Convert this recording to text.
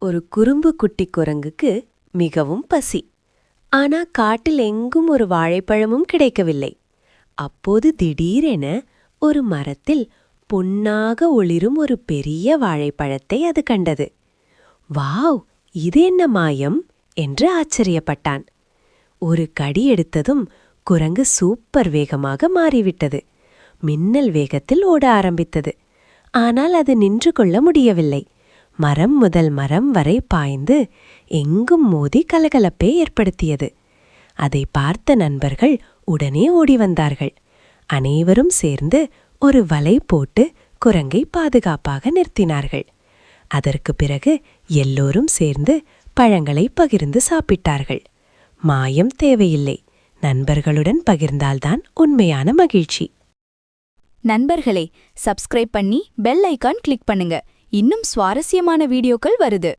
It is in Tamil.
ஒரு குறும்பு குட்டி குரங்குக்கு மிகவும் பசி. ஆனா காட்டில் எங்கும் ஒரு வாழைப்பழமும் கிடைக்கவில்லை. அப்போது திடீரென ஒரு மரத்தில் பொன்னாக ஒளிரும் ஒரு பெரிய வாழைப்பழத்தை அது கண்டது. வாவ், இது என்ன மாயம் என்று ஆச்சரியப்பட்டான். ஒரு கடி எடுத்ததும் குரங்கு சூப்பர் வேகமாக மாறிவிட்டது. மின்னல் வேகத்தில் ஓட ஆரம்பித்தது. ஆனால் அது நின்று கொள்ள முடியவில்லை. மரம் முதல் மரம் வரை பாய்ந்து எங்கும் மோதி கலகலப்பை ஏற்படுத்தியது. அதை பார்த்த நண்பர்கள் உடனே ஓடி வந்தார்கள். அனைவரும் சேர்ந்து ஒரு வலை போட்டு குரங்கை பாதுகாப்பாக நிறுத்தினார்கள். அதற்கு பிறகு எல்லோரும் சேர்ந்து பழங்களை பகிர்ந்து சாப்பிட்டார்கள். மாயம் தேவையில்லை, நண்பர்களுடன் பகிர்ந்தால்தான் உண்மையான மகிழ்ச்சி. நண்பர்களே, சப்ஸ்கிரைப் பண்ணி பெல் ஐகான் கிளிக் பண்ணுங்க. இன்னும் சுவாரஸ்யமான வீடியோக்கள் வருது.